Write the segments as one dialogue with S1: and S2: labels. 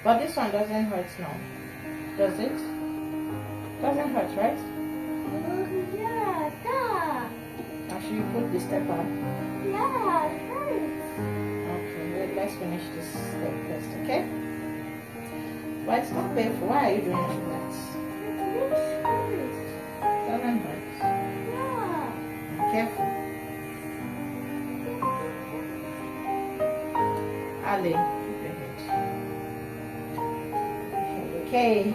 S1: But this one doesn't hurt now. Does it? Doesn't hurt, right?
S2: Yeah, it does.
S1: Now should you put the stepper?
S2: Yeah, it hurts.
S1: Okay, let's finish this step first, okay? But it's not painful. Why are you doing it like that?
S2: It hurts.
S1: Doesn't hurt.
S2: Yeah.
S1: Careful. Ali, keep your head. Okay.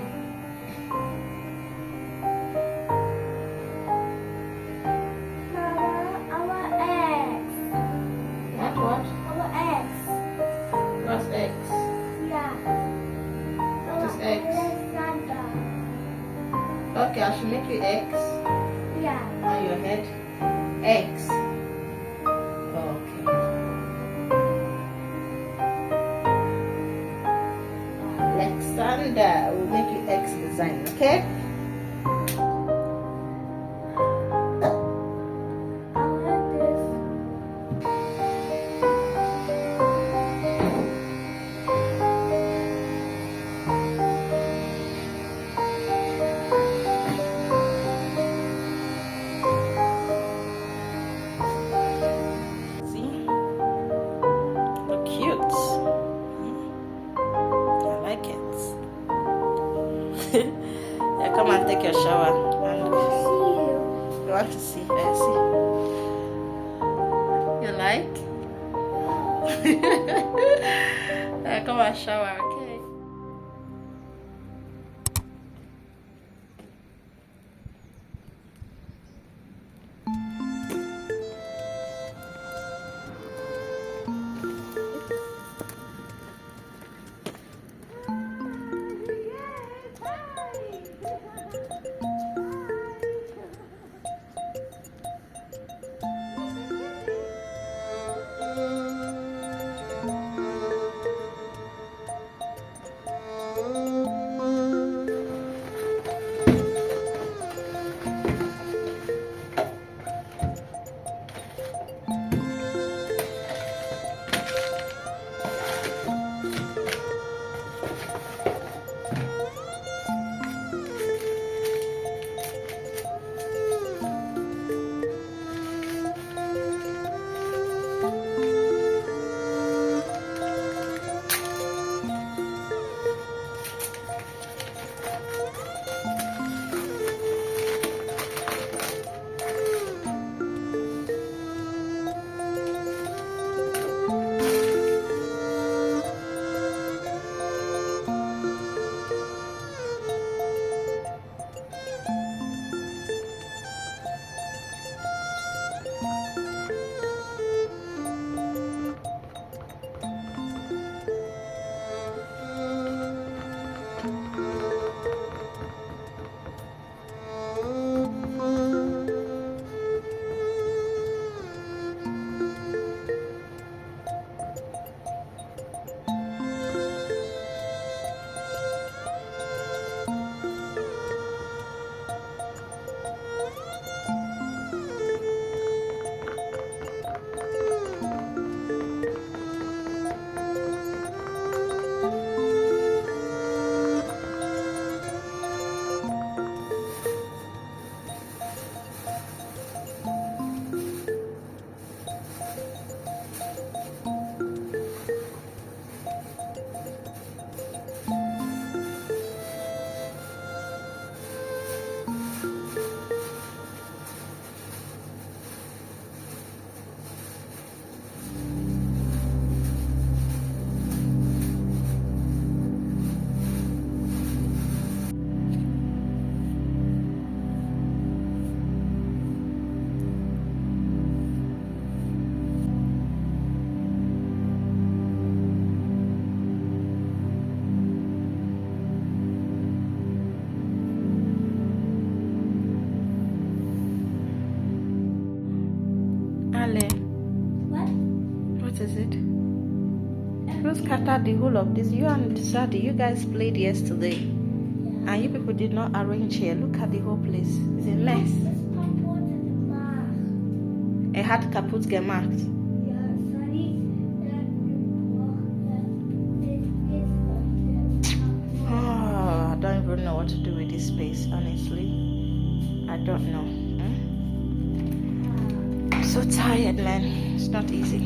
S2: Our eggs.
S1: What?
S2: Our eggs.
S1: What's eggs?
S2: Yeah.
S1: What is eggs?
S2: Alexander.
S1: Okay, I should make you eggs
S2: Yeah.
S1: on your head. Eggs. Okay. Alexander, we'll make you X design, okay?
S2: I like this.
S1: See? Look cute. I like it. Yeah, come and take your shower. And you want to see? I see. You like? Yeah, come and shower, okay? Ale,
S2: What?
S1: what is it? Who scattered the whole of this? You and Sadie, you guys played yesterday.
S2: Yeah.
S1: And you people did not arrange here. Look at the whole place. It's a mess.
S2: This purple to the back.
S1: It had kaput gemacht.
S2: Yeah, sorry. That
S1: don't know. I'm so tired, man. It's not easy.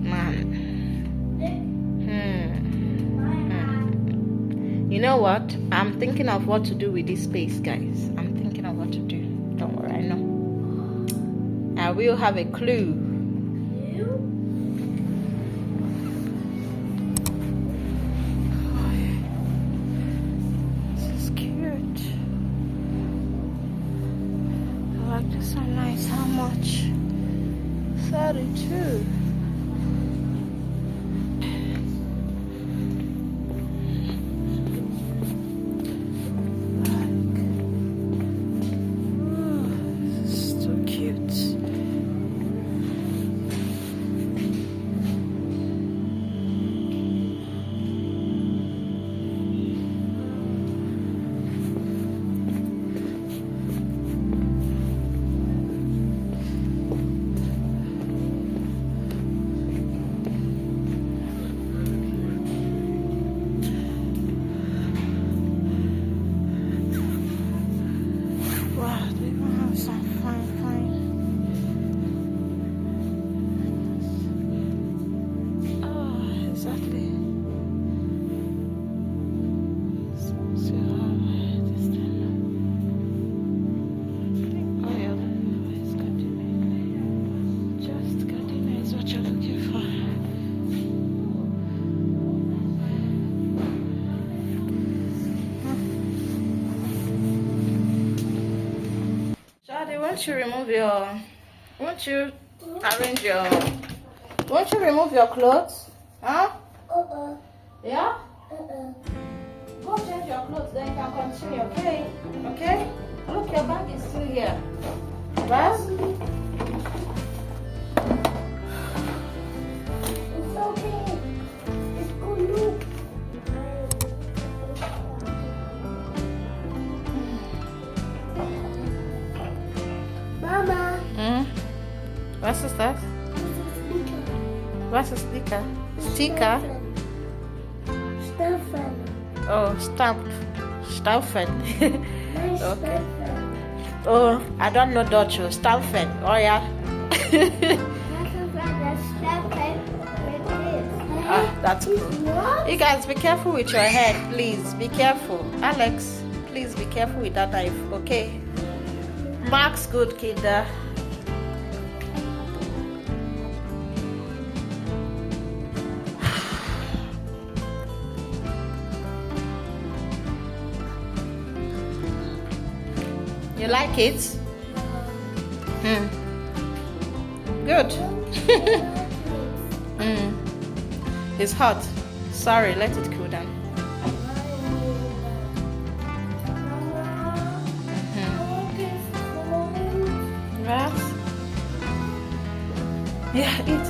S1: Man. You know what? I'm thinking of what to do with this space, guys. I'm thinking of what to do. Don't worry, I know. I will have a clue. This is cute. I like this one nice. How much? 32. Won't you remove your, won't you arrange your, won't you remove your clothes? Huh? Yeah? Go change your clothes, then you can continue, okay? Okay? Look, your bag is still here. Right?
S2: It's okay. It's good. Look. Mama.
S1: What's that? What's a sticker? Sticker?
S2: Stuffen.
S1: Oh, stamp. Staufen.
S2: Nice
S1: Okay.
S2: stuffen.
S1: Oh, I don't know Dutch. Staufen. Oh, yeah. That's cool. You guys, be careful with your head, please. Be careful. Alex, please be careful with that knife, okay? Mark's good, kid. You like it? Good. It's hot. Sorry, let it cool down. Right? Yeah, eat.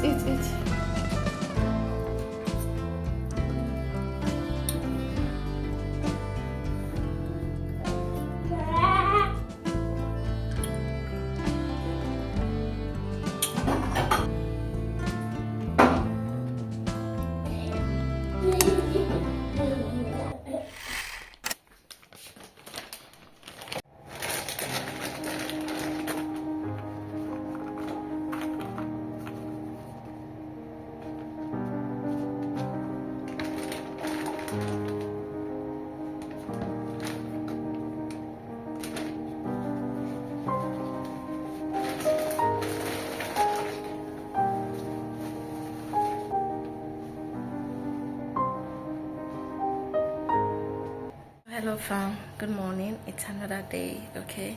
S1: Hello fam, good morning. It's another day, okay?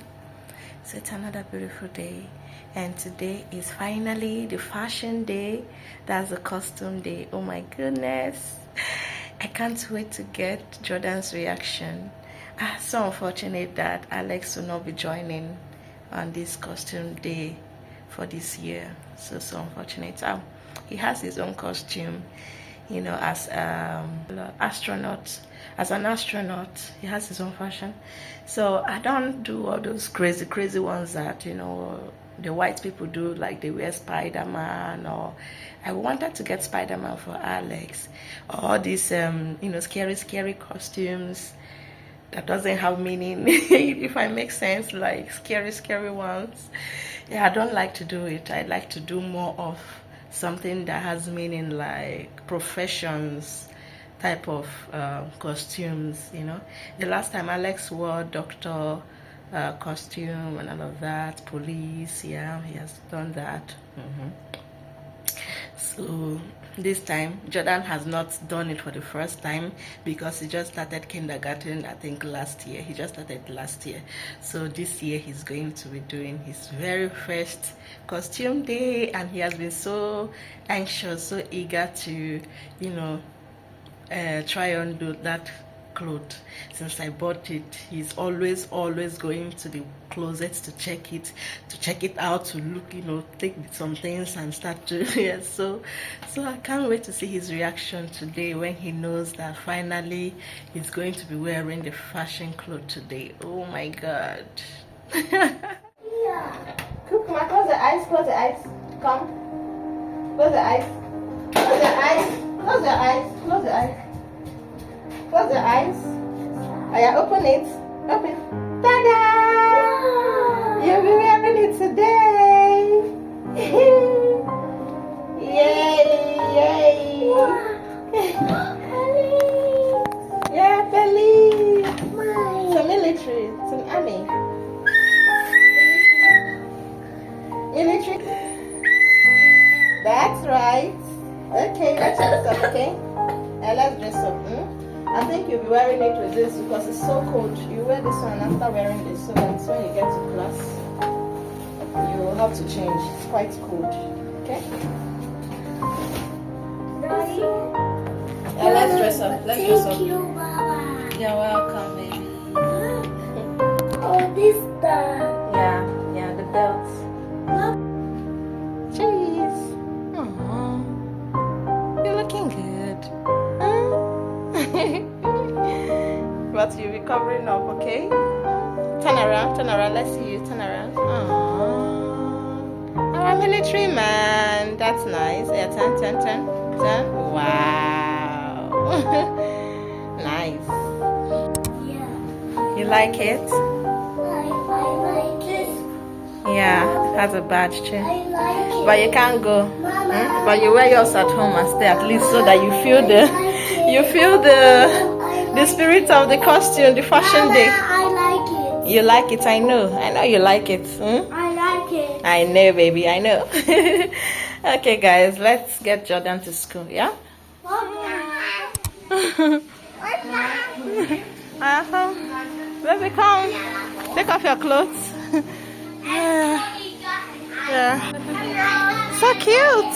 S1: So it's another beautiful day, and today is finally the fashion day. That's the costume day. Oh my goodness, I can't wait to get Jordan's reaction. So unfortunate that Alex will not be joining on this costume day for this year. So unfortunate. He has his own costume, you know, as astronaut. As an astronaut, he has his own fashion. So I don't do all those crazy ones that, you know, the white people do, like they wear Spider-Man, or I wanted to get Spider-Man for Alex, or all these you know, scary costumes. that doesn't have meaning. If I make sense, like scary ones. Yeah, I don't like to do it. I like to do more of something that has meaning, like professions type of costumes, you know. The last time Alex wore doctor costume and all of that, police, yeah, he has done that. So this time Jordan has not done it for the first time because he just started kindergarten, I think last year. He just started last year. So this year he's going to be doing his very first costume day, and he has been so anxious, so eager to, you know, try on do that cloth. Since I bought it, he's always going to the closet to check it out, to look, you know, take some things and start to yeah. So I can't wait to see his reaction today when he knows that finally he's going to be wearing the fashion clothes today. Oh my god.
S2: Yeah.
S1: Come on, close the eyes, come, close the eyes, close the eyes, close the eyes, close the eyes. Close your eyes. Yeah, open it. Open. Ta-da!
S2: Wow.
S1: You'll be wearing it today. Yay! Yeah, Belly. It's a military. It's an army. Military. That's right. Okay, let's dress up, okay? Let's dress up. I think you'll be wearing it with this because it's so cold. You wear this one after wearing this, so that when you get to class, you will have to change. It's quite cold. Okay?
S2: Daddy.
S1: Yeah, let's dress up. Let's dress up.
S2: Thank you, Baba.
S1: You're welcome, baby.
S2: Oh, this stuff.
S1: Yeah, the belts. Cheese. Aww. You're looking good. But you'll be covering up, okay? Turn around, let's see you, turn around. Aww. Our military man, that's nice. Yeah, turn. Wow. Nice.
S2: Yeah.
S1: You like it?
S2: I like this.
S1: Yeah, it has a badge too.
S2: I like it.
S1: But you can't go.
S2: Mama.
S1: But you wear yours at home and stay at least so that you feel the spirit of the costume, the fashion
S2: Mama,
S1: day.
S2: I like it.
S1: You like it, I know you like it.
S2: I like it.
S1: I know, baby, I know. Okay, guys, let's get Jordan to school, yeah? Baby, come. Take off your clothes. Yeah. So cute.